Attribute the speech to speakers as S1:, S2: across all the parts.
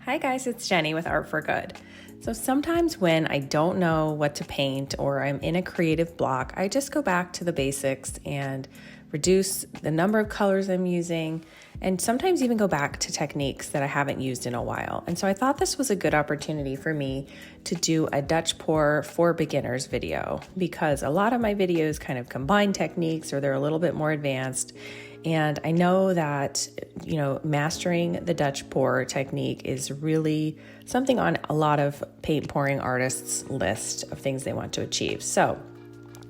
S1: Hi guys, it's Jenny with Art for Good. So sometimes when I don't know what to paint or I'm in a creative block, I just go back to the basics and reduce the number of colors I'm using, and sometimes even go back to techniques that I haven't used in a while. And so I thought this was a good opportunity for me to do a Dutch pour for beginners video, because a lot of my videos kind of combine techniques or they're a little bit more advanced. And I know that, mastering the Dutch pour technique is really something on a lot of paint pouring artists' list of things they want to achieve. So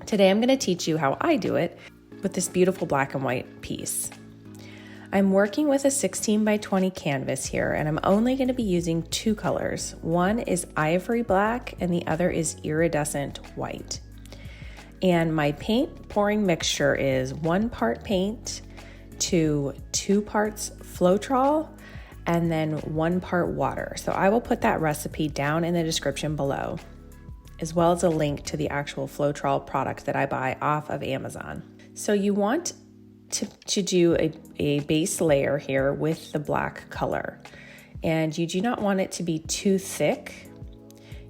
S1: today I'm going to teach you how I do it with this beautiful black and white piece. I'm working with a 16 by 20 canvas here, and I'm only going to be using two colors. One is ivory black and the other is iridescent white. And my paint pouring mixture is 1 part paint to 2 parts Floetrol and then 1 part water. So I will put that recipe down in the description below, as well as a link to the actual Floetrol product that I buy off of Amazon. So you want to do a base layer here with the black color, and you do not want it to be too thick.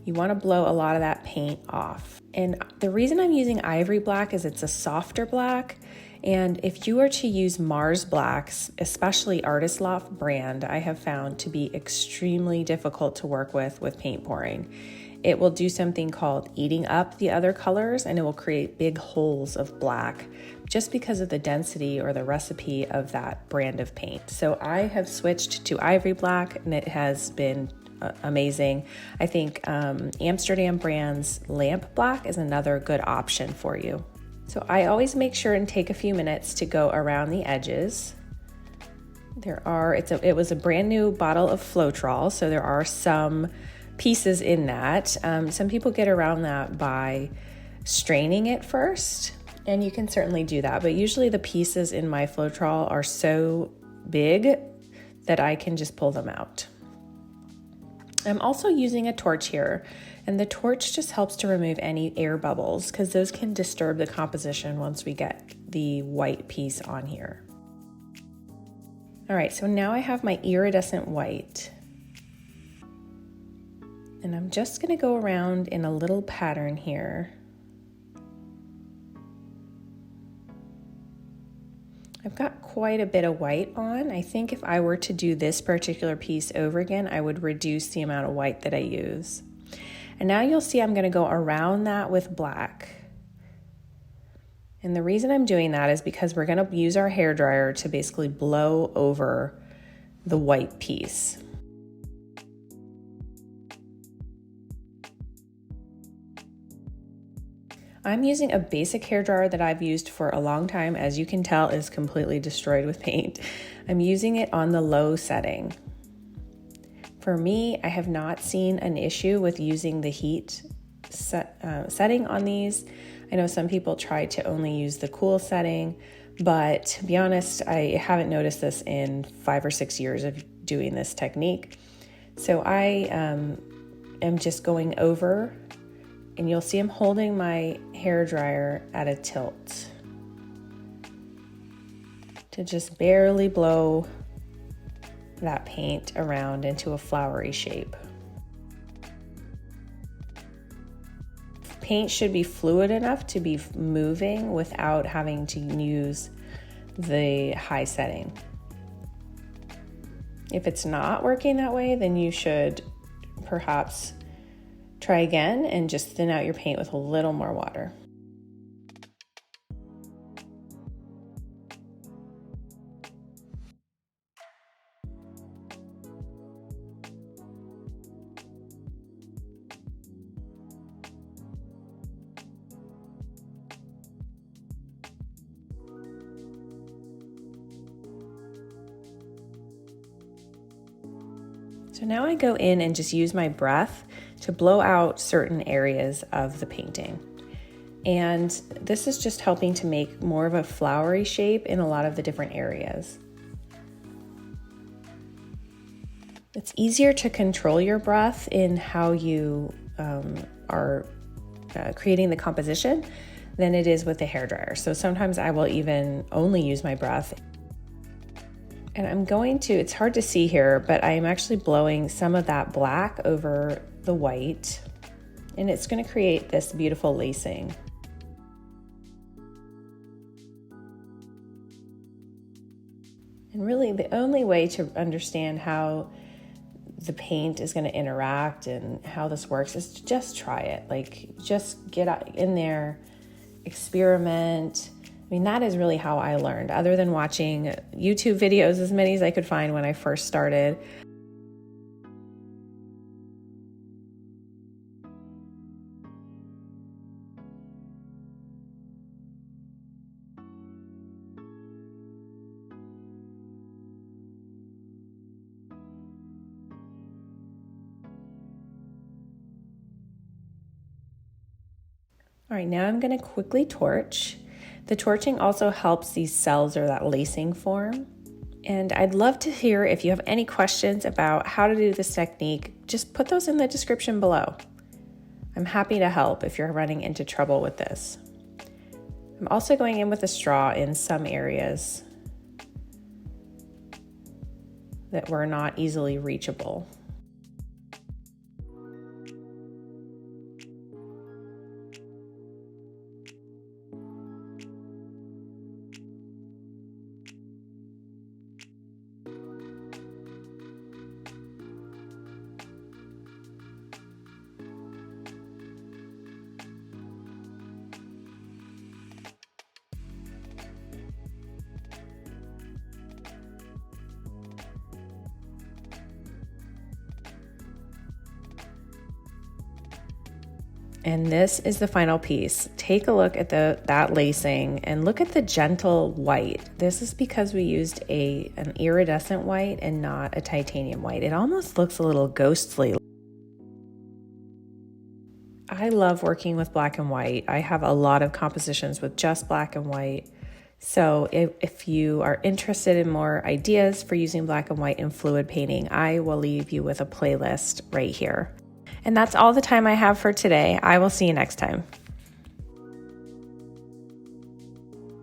S1: You want to blow a lot of that paint off. And the reason I'm using ivory black is it's a softer black. And if you were to use Mars blacks, especially Artist Loft brand, I have found to be extremely difficult to work with paint pouring. It will do something called eating up the other colors, and it will create big holes of black just because of the density or the recipe of that brand of paint. So I have switched to ivory black, and it has been amazing. I think Amsterdam brand's lamp black is another good option for you. So I always make sure and take a few minutes to go around the edges. It was a brand new bottle of Floetrol, so there are some pieces in that. Some people get around that by straining it first, and you can certainly do that. But usually the pieces in my Floetrol are so big that I can just pull them out. I'm also using a torch here, and the torch just helps to remove any air bubbles because those can disturb the composition once we get the white piece on here. All right, so now I have my iridescent white, and I'm just going to go around in a little pattern here. I've got quite a bit of white on. I think if I were to do this particular piece over again, I would reduce the amount of white that I use. And now you'll see I'm going to go around that with black. And the reason I'm doing that is because we're going to use our hairdryer to basically blow over the white piece. I'm using a basic hairdryer that I've used for a long time. As you can tell, is completely destroyed with paint. I'm using it on the low setting. For me, I have not seen an issue with using the heat setting on these. I know some people try to only use the cool setting, but to be honest, I haven't noticed this in 5 or 6 years of doing this technique. So I am just going over, and you'll see I'm holding my hairdryer at a tilt to just barely blow that paint around into a flowery shape. Paint should be fluid enough to be moving without having to use the high setting. If it's not working that way, then you should perhaps try again and just thin out your paint with a little more water. So now I go in and just use my breath to blow out certain areas of the painting. And this is just helping to make more of a flowery shape in a lot of the different areas. It's easier to control your breath in how you are creating the composition than it is with the hairdryer. So sometimes I will even only use my breath And I'm going to, it's hard to see here, but I am actually blowing some of that black over the white, and it's going to create this beautiful lacing. And really the only way to understand how the paint is going to interact and how this works is to just try it. Like, just get in there, experiment. I mean, that is really how I learned, other than watching YouTube videos, as many as I could find when I first started. All right, now I'm going to quickly torch. The torching also helps these cells or that lacing form. And I'd love to hear if you have any questions about how to do this technique. Just put those in the description below. I'm happy to help if you're running into trouble with this. I'm also going in with a straw in some areas that were not easily reachable. And this is the final piece. Take a look at that lacing and look at the gentle white. This is because we used an iridescent white and not a titanium white. It almost looks a little ghostly. I love working with black and white. I have a lot of compositions with just black and white. So if you are interested in more ideas for using black and white in fluid painting, I will leave you with a playlist right here. And that's all the time I have for today. I will see you next time.